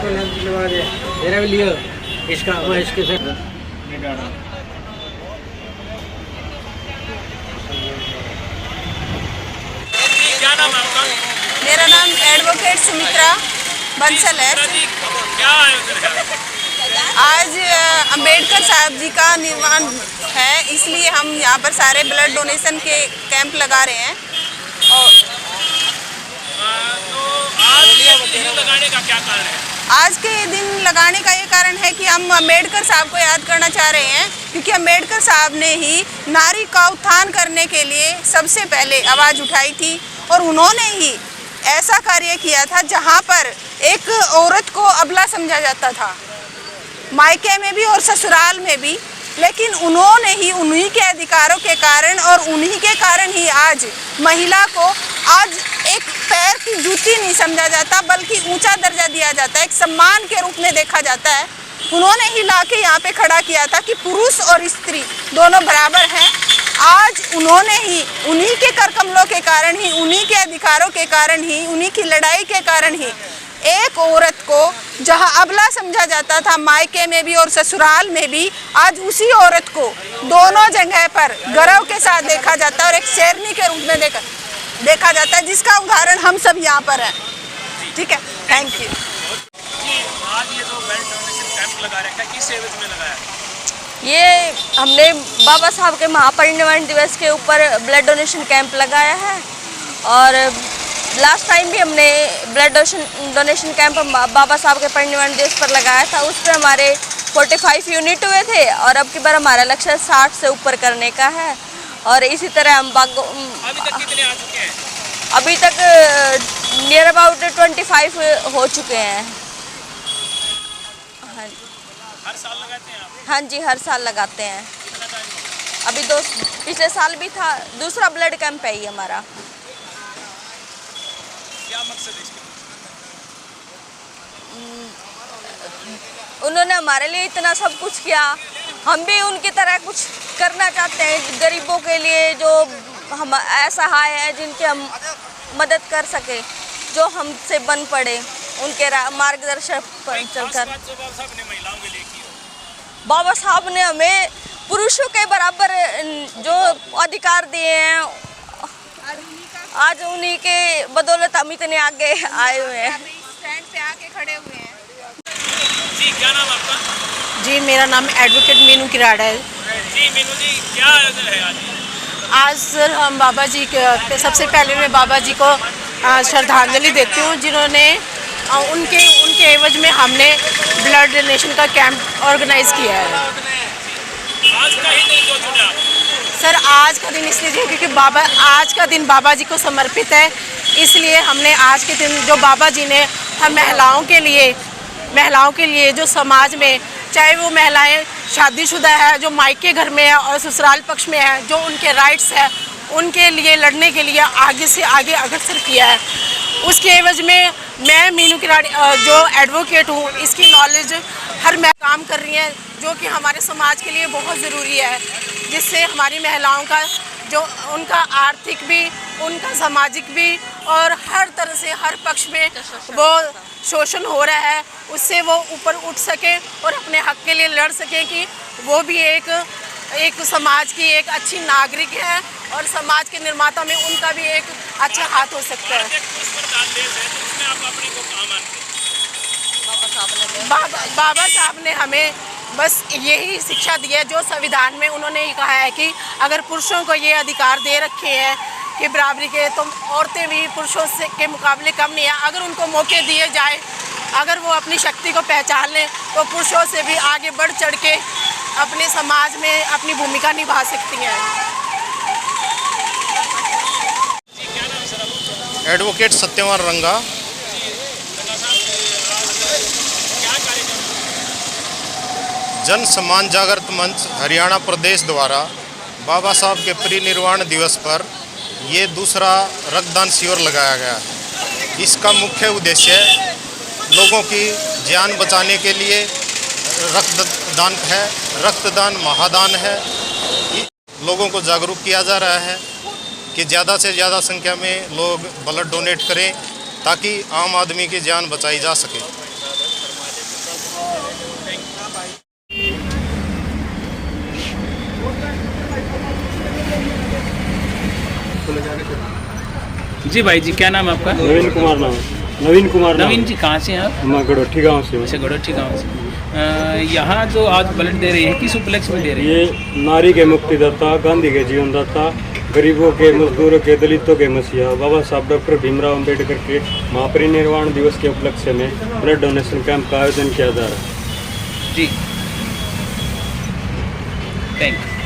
मेरा भी लियो इसका इसके साथ क्या नाम है आपका? मेरा नाम एडवोकेट सुमित्रा बंसल है। क्या आयोजन है? आज अंबेडकर साहब जी का निर्वाण है, इसलिए हम यहाँ पर सारे ब्लड डोनेशन के कैंप लगा रहे हैं। और तो आज ये दिन लगाने का क्या कारण है? आज के दिन लगाने का ये कारण है कि हम अंबेडकर साहब को याद करना चाह रहे हैं, क्योंकि अंबेडकर साहब ने ही नारी का उत्थान करने के लिए सबसे पहले आवाज़ उठाई थी और उन्होंने ही ऐसा कार्य किया था जहाँ पर एक औरत को अबला समझा जाता था, मायके में भी और ससुराल में भी। लेकिन उन्होंने ही उन्हीं के अधिकारों के कारण और उन्हीं के कारण ही आज महिला को आज एक पैर की जूती नहीं समझा जाता, बल्कि ऊंचा दर्जा दिया जाता है, एक सम्मान के रूप में देखा जाता है। उन्होंने ही लाके यहाँ पे खड़ा किया था कि पुरुष और स्त्री दोनों बराबर हैं। आज उन्होंने ही उन्हीं के कर कमलों के कारण ही, उन्हीं के अधिकारों के कारण ही, उन्हीं की लड़ाई के कारण ही एक औरत को जहां अबला समझा जाता था मायके में भी और ससुराल में भी, आज उसी औरत को दोनों जगह पर गर्व के साथ देखा जाता है और एक शेरनी के रूप में देखा जाता है, जिसका उदाहरण हम सब यहाँ पर हैं। ठीक है, थैंक यू। आज ये जो ब्लड डोनेशन कैंप लगा रखा है, किस एवज में लगाया? ये हमने बाबा साहब के महापरिनिर्वाण दिवस के ऊपर ब्लड डोनेशन कैंप लगाया है। और लास्ट टाइम भी हमने ब्लड डोनेशन कैंप बाबा साहब के परिनिर्वाण दिवस पर लगाया था। उस पर हमारे 45 यूनिट हुए थे और अब की बार हमारा लक्ष्य 60 से ऊपर करने का है। और इसी तरह हम अभी तक कितने आ चुके हैं? अभी तक नियर अबाउट 25 हो चुके हैं। हाँ, हर साल लगाते हैं आप? हाँ जी, हर साल लगाते हैं। अभी पिछले साल भी था। दूसरा ब्लड कैंप है ये हमारा। क्या मकसद है इसके? उन्होंने हमारे लिए इतना सब कुछ किया, हम भी उनकी तरह कुछ करना चाहते हैं गरीबों के लिए, जो हम असहाय है, जिनके हम मदद कर सके, जो हमसे बन पड़े, उनके मार्गदर्शन पर चलकर। बाबा साहब ने हमें पुरुषों के बराबर जो अधिकार दिए हैं, आज उन्हीं के बदौलत हम इतने आगे आए हुए हैं। स्टैंड पे आके खड़े हुए हैं। जी, क्या नाम आपका? जी, मेरा नाम एडवोकेट मीनू किराड़ा है। जी मीनू जी, क्या आयोजन है आज? आज सर हम बाबा जी के सबसे पहले मैं बाबा जी को श्रद्धांजलि देती हूँ, जिन्होंने उनके एवज में हमने ब्लड डोनेशन का कैंप ऑर्गेनाइज किया है। आज का ही दिन जो चुना आप? सर, आज का दिन इसलिए क्योंकि आज का दिन बाबा जी को समर्पित है, इसलिए हमने आज के दिन जो बाबा जी ने हम महिलाओं के लिए जो समाज में, चाहे वो महिलाएं शादीशुदा है, जो मायके घर में है और ससुराल पक्ष में है, जो उनके राइट्स है, उनके लिए लड़ने के लिए आगे से आगे अग्रसर किया है। उसके एवज में मैं मीनू किराड़ी जो एडवोकेट हूँ, इसकी नॉलेज हर मैं काम कर रही है, जो कि हमारे समाज के लिए बहुत ज़रूरी है, जिससे हमारी महिलाओं का जो उनका आर्थिक भी, उनका सामाजिक भी और हर तरह से हर पक्ष में वो शोषण हो रहा है, उससे वो ऊपर उठ सके और अपने हक के लिए लड़ सके, कि वो भी एक समाज की एक अच्छी नागरिक है और समाज के निर्माता में उनका भी एक अच्छा हाथ हो सकता है। बाबा साहब ने हमें बस यही शिक्षा दी है, जो संविधान में उन्होंने ही कहा है कि अगर पुरुषों को ये अधिकार दे रखे हैं कि बराबरी के, तो औरतें भी पुरुषों से के मुकाबले कम नहीं है। अगर उनको मौके दिए जाए, अगर वो अपनी शक्ति को पहचान लें, तो पुरुषों से भी आगे बढ़ चढ़ के अपने समाज में अपनी भूमिका निभा सकती हैं। एडवोकेट सत्यवान रंगा। जन सम्मान जागृत मंच हरियाणा प्रदेश द्वारा बाबा साहब के परिनिर्वाण दिवस पर ये दूसरा रक्तदान शिविर लगाया गया है। इसका मुख्य उद्देश्य लोगों की जान बचाने के लिए रक्तदान है। रक्तदान महादान है। लोगों को जागरूक किया जा रहा है कि ज़्यादा से ज़्यादा संख्या में लोग ब्लड डोनेट करें, ताकि आम आदमी की जान बचाई जा सके। जी भाई जी, क्या नाम है आपका? नवीन कुमार नाम। नवीन कुमार नाम। नवीन जी, कहाँ से हैं आप? मैं गड़ोठी गाँव से हूँ। अच्छा, गड़ोठी गाँव से। यहाँ जो आज ब्लड दे रही है, किस उपलक्ष्य में दे रही है? ये नारी के मुक्तिदाता, गांधी के जीवनदाता, गरीबों के, मजदूरों के, दलितों के मसीहा बाबा साहब डॉक्टर भीमराव अंबेडकर के महापरिनिर्वाण दिवस के उपलक्ष्य में ब्लड डोनेशन कैंप का आयोजन किया जा रहा है। जी, थैंक यू।